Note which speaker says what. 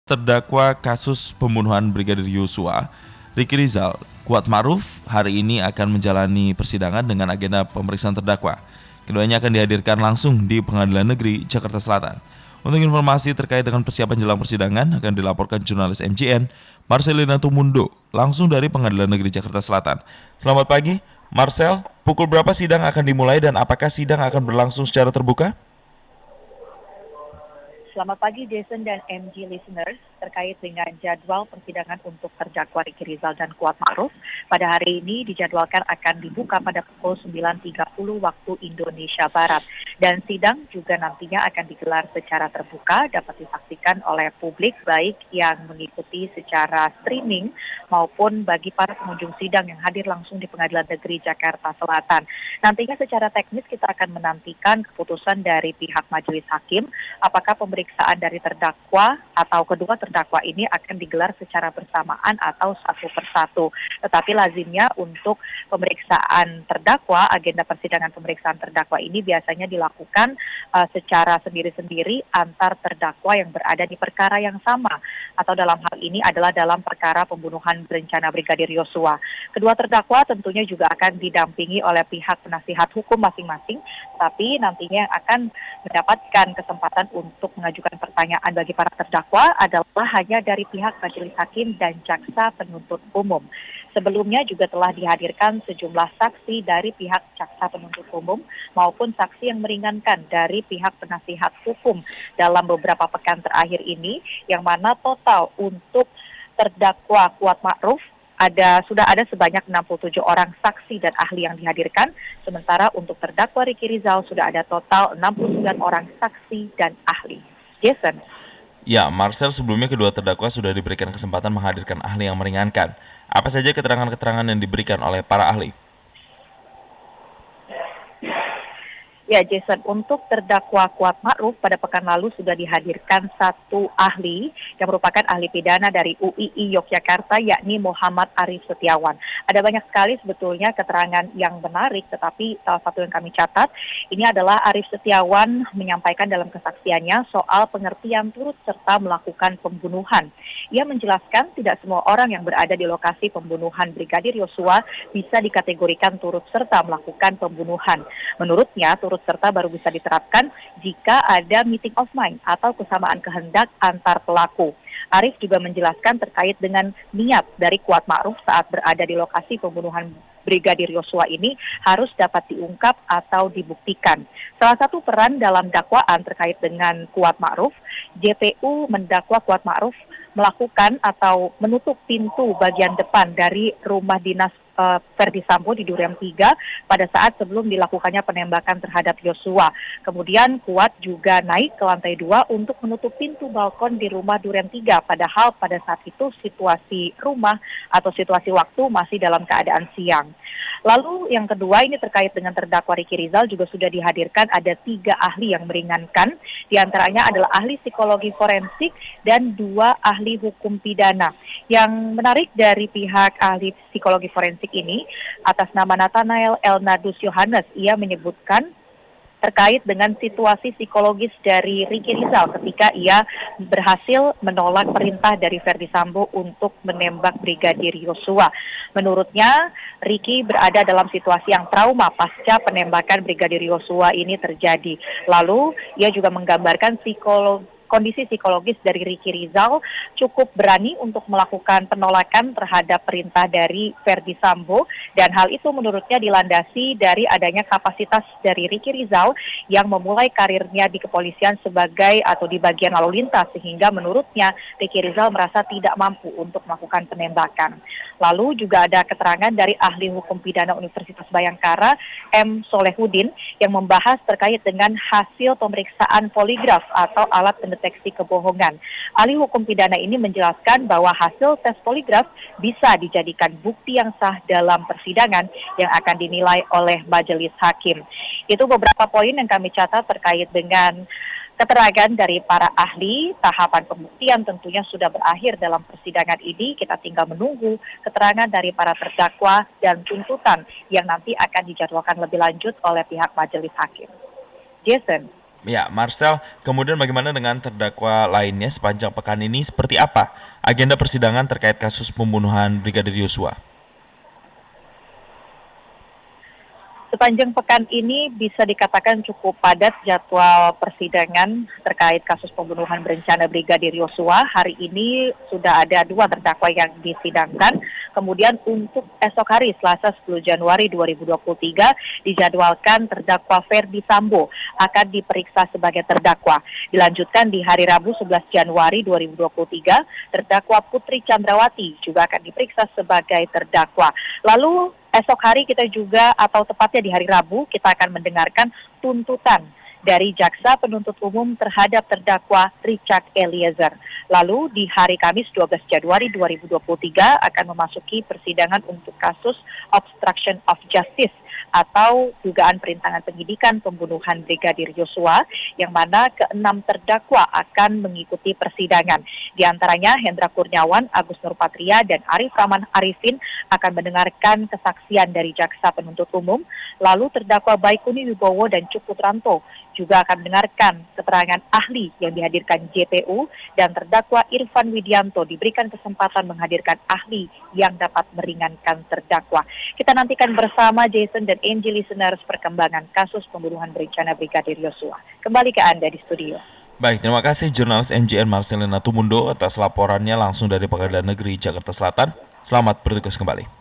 Speaker 1: Terdakwa kasus pembunuhan Brigadir Yosua, Ricky Rizal, Kuat Ma'ruf, hari ini akan menjalani persidangan dengan agenda pemeriksaan terdakwa. Keduanya akan dihadirkan langsung di Pengadilan Negeri Jakarta Selatan. Untuk informasi terkait dengan persiapan jelang persidangan akan dilaporkan jurnalis MJN, Marcelina Tumundo, langsung dari Pengadilan Negeri Jakarta Selatan. Selamat pagi, Marcel. Pukul berapa sidang akan dimulai dan apakah sidang akan berlangsung secara terbuka?
Speaker 2: Selamat pagi Jason dan MG listeners. Terkait dengan jadwal persidangan untuk terdakwa Ricky Rizal dan Kuat Ma'ruf, pada hari ini dijadwalkan akan dibuka pada pukul 9.30 waktu Indonesia Barat. Dan sidang juga nantinya akan digelar secara terbuka, dapat disaksikan oleh publik baik yang mengikuti secara streaming maupun bagi para pengunjung sidang yang hadir langsung di Pengadilan Negeri Jakarta Selatan. Nantinya secara teknis kita akan menantikan keputusan dari pihak majelis hakim apakah pemeriksaan dari terdakwa atau kedua terdakwa ini akan digelar secara bersamaan atau satu persatu. Tetapi lazimnya untuk pemeriksaan terdakwa, agenda persidangan pemeriksaan terdakwa ini biasanya dilakukan secara sendiri-sendiri antar terdakwa yang berada di perkara yang sama, atau dalam hal ini adalah dalam perkara pembunuhan berencana Brigadir Yosua. Kedua terdakwa tentunya juga akan didampingi oleh pihak penasihat hukum masing-masing, tapi nantinya yang akan mendapatkan kesempatan untuk mengajukan pertanyaan bagi para terdakwa adalah hanya dari pihak majelis hakim dan jaksa penuntut umum. Sebelumnya juga telah dihadirkan sejumlah saksi dari pihak jaksa penuntut umum maupun saksi yang meringankan dari pihak penasihat hukum dalam beberapa pekan terakhir ini, yang mana total untuk terdakwa Kuat Ma'ruf sudah ada sebanyak 67 orang saksi dan ahli yang dihadirkan, sementara untuk terdakwa Ricky Rizal sudah ada total 69 orang saksi dan ahli. Jason.
Speaker 1: Ya, Marcel, sebelumnya kedua terdakwa sudah diberikan kesempatan menghadirkan ahli yang meringankan. Apa saja keterangan-keterangan yang diberikan oleh para ahli?
Speaker 2: Ya, Jason, untuk terdakwa Kuat Ma'ruf pada pekan lalu sudah dihadirkan satu ahli yang merupakan ahli pidana dari UII Yogyakarta, yakni Muhammad Arif Setiawan. Ada banyak sekali sebetulnya keterangan yang menarik, tetapi salah satu yang kami catat, ini adalah Arif Setiawan menyampaikan dalam kesaksiannya soal pengertian turut serta melakukan pembunuhan. Ia menjelaskan tidak semua orang yang berada di lokasi pembunuhan Brigadir Yosua bisa dikategorikan turut serta melakukan pembunuhan. Menurutnya, turut serta baru bisa diterapkan jika ada meeting of mind atau kesamaan kehendak antar pelaku. Arif juga menjelaskan terkait dengan niat dari Kuat Ma'ruf saat berada di lokasi pembunuhan Brigadir Yosua ini harus dapat diungkap atau dibuktikan. Salah satu peran dalam dakwaan terkait dengan Kuat Ma'ruf, JPU mendakwa Kuat Ma'ruf melakukan atau menutup pintu bagian depan dari rumah dinas Verdi Sambo di Duren 3 pada saat sebelum dilakukannya penembakan terhadap Yosua. Kemudian Kuat juga naik ke lantai 2 untuk menutup pintu balkon di rumah Duren 3, padahal pada saat itu situasi rumah atau situasi waktu masih dalam keadaan siang. Lalu yang kedua ini terkait dengan terdakwa Ricky Rizal juga sudah dihadirkan ada 3 ahli yang meringankan, di antaranya adalah ahli psikologi forensik dan 2 ahli hukum pidana. Yang menarik dari pihak ahli psikologi forensik ini, atas nama Nathanael Elnadus Yohanes, ia menyebutkan terkait dengan situasi psikologis dari Ricky Rizal ketika ia berhasil menolak perintah dari Verdi Sambo untuk menembak Brigadir Yosua. Menurutnya, Ricky berada dalam situasi yang trauma pasca penembakan Brigadir Yosua ini terjadi. Lalu, ia juga menggambarkan kondisi psikologis dari Ricky Rizal cukup berani untuk melakukan penolakan terhadap perintah dari Verdi Sambo, dan hal itu menurutnya dilandasi dari adanya kapasitas dari Ricky Rizal yang memulai karirnya di kepolisian sebagai atau di bagian lalu lintas, sehingga menurutnya Ricky Rizal merasa tidak mampu untuk melakukan penembakan. Lalu juga ada keterangan dari ahli hukum pidana Universitas Bhayangkara, M. Solehudin, yang membahas terkait dengan hasil pemeriksaan poligraf atau alat pendeteksi kebohongan. Ahli hukum pidana ini menjelaskan bahwa hasil tes poligraf bisa dijadikan bukti yang sah dalam persidangan yang akan dinilai oleh majelis hakim. Itu beberapa poin yang kami catat terkait dengan keterangan dari para ahli. Tahapan pembuktian tentunya sudah berakhir dalam persidangan ini. Kita tinggal menunggu keterangan dari para terdakwa dan tuntutan yang nanti akan dijadwalkan lebih lanjut oleh pihak majelis hakim. Jason.
Speaker 1: Ya, Marcel, kemudian bagaimana dengan terdakwa lainnya sepanjang pekan ini? Seperti apa agenda persidangan terkait kasus pembunuhan Brigadir Yosua?
Speaker 2: Sepanjang pekan ini bisa dikatakan cukup padat jadwal persidangan terkait kasus pembunuhan berencana Brigadir Yosua. Hari ini sudah ada 2 terdakwa yang disidangkan. Kemudian untuk esok hari Selasa 10 Januari 2023 dijadwalkan terdakwa Ferdi Sambo akan diperiksa sebagai terdakwa. Dilanjutkan di hari Rabu 11 Januari 2023 terdakwa Putri Chandrawati juga akan diperiksa sebagai terdakwa. Lalu esok hari kita juga atau tepatnya di hari Rabu kita akan mendengarkan tuntutan dari jaksa penuntut umum terhadap terdakwa Richard Eliezer. Lalu di hari Kamis 12 Januari 2023 akan memasuki persidangan untuk kasus obstruction of justice atau dugaan perintangan penyidikan pembunuhan Brigadir Yosua yang mana ke-6 terdakwa akan mengikuti persidangan. Di antaranya Hendra Kurniawan, Agus Nurpatria, dan Arif Rahman Arifin akan mendengarkan kesaksian dari jaksa penuntut umum. Lalu terdakwa Baikuni Wibowo dan Cuk Putranto juga akan mendengarkan keterangan ahli yang dihadirkan JPU, dan terdakwa Irfan Widianto diberikan kesempatan menghadirkan ahli yang dapat meringankan terdakwa. Kita nantikan bersama Jason dan Angie listeners perkembangan kasus pembunuhan berencana Brigadir Yosua. Kembali ke Anda di studio.
Speaker 1: Baik, terima kasih jurnalis MJR Marcelina Tumundo atas laporannya langsung dari Pengadilan Negeri Jakarta Selatan. Selamat bertugas kembali.